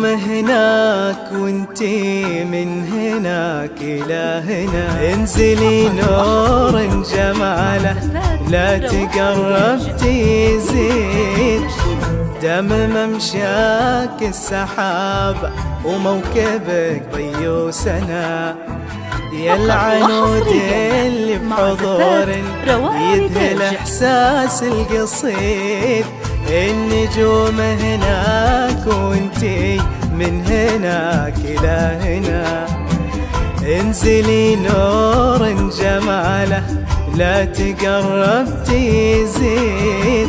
النجوم هناك وانتي من هناك إلى هنا، انزلي نور جماله لا تقرب تزيد، دم ممشاك السحاب وموكبك ضي سنا، يا العنود اللي بحضور يذهل احساس القصيد، النجوم هناك وانتي من هناك الى هنا، انزلي نور جماله لا تقرب تزيد،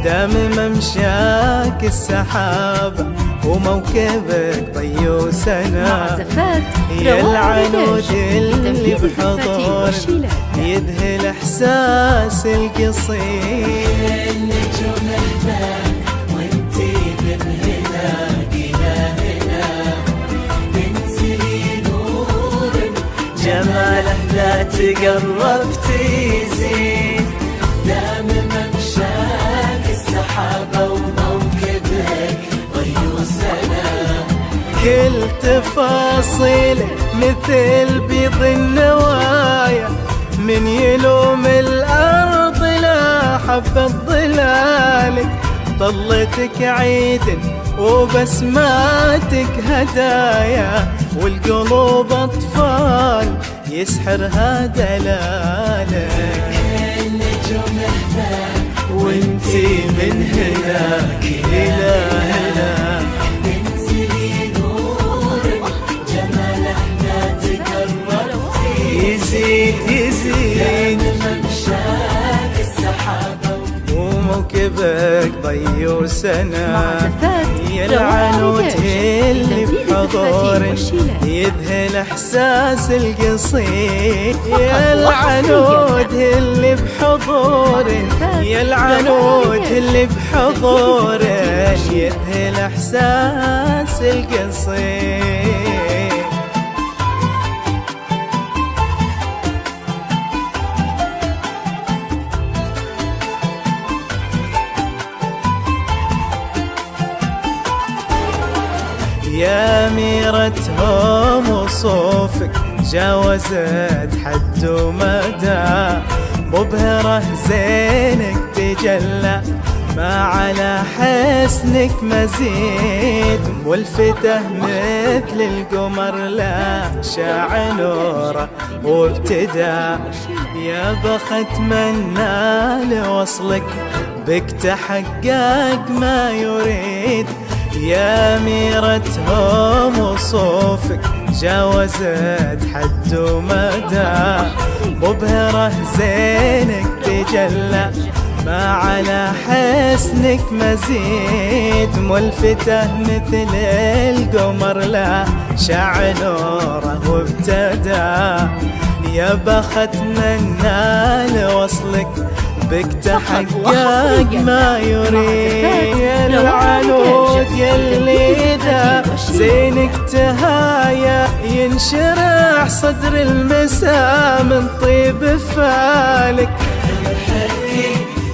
دام ممشاك السحاب وموكبك ضي سنا، يا العنود اللي بحضور يذهل احساس القصيد، النجوم هناك وانتي من هناك الى هنا، انزلي نور جماله لا تقرب تزيد، دام ممشاك السحابة وموكبك ضي سنا، كل تفاصيلك مثل بيض النوايا، من يلوم الأرض لا حبة ظلالك، طلتك عيد وبسماتك هدايا، والقلوب أطفال يسحرها دلالك، النجوم هناك وانتي من هناك إلى هنا، انزلي نور جماله لا تقرب يزيد يزيد ممشاك السحابة وموكبك ضي سنا، يا العنود العنود اللي بحضور يذهل احساس القصيد، يا العنود اللي بحضور، يا العنود اللي بحضور يذهل احساس القصيد. يا أميرتهم وصوفك جاوزت حد ومدى، مبهرة زينك تجلى ما على حسنك مزيد، ملفتة مثل القمر لا شاع نوره وابتدى، يا بخت من نال وصلك بك تحقق ما يريد، يا أميرتهم وصوفك جاوزت حد ومدى، مبهرة زينك تجلى ما على حسنك مزيد، ملفتة مثل القمر لا شاع نوره وابتدى، يا بخت من نال وصلك بك تحقق ما يريد، العنود يلي ذا زينك تهايا ينشرح صدر المساء من طيب فالك، الحكي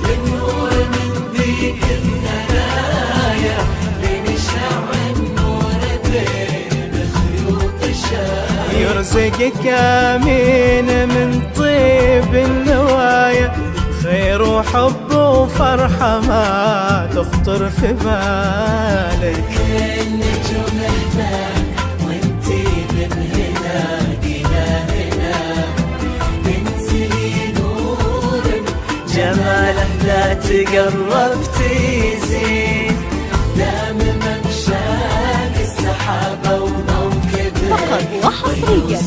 للنور من ذيك الثنايا، لنشع النور بين خيوط الشاي، يرزقك امين من طيب النوايا، خير وحب وفرحة ما تخطر في بالك، النجوم هناك وانتي من هناك إلى هنا، انزلي نور جماله لا تقرب تزيد، دام ممشاك السحابة وموكبك فقط وحصريا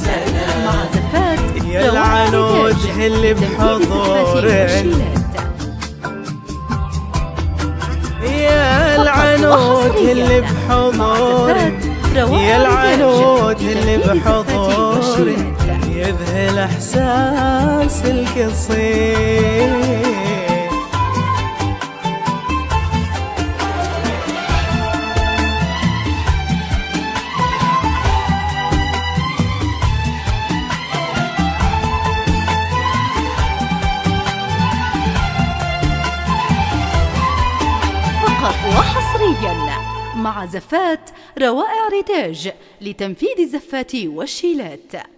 مع زفات يا العنود اللي بحضورك، يا العنود اللي بحضورك، يا العنود اللي بحضورك يذهل احساس القصيد. فقط وحصريا مع زفات روائع ريتاج لتنفيذ الزفات والشيلات.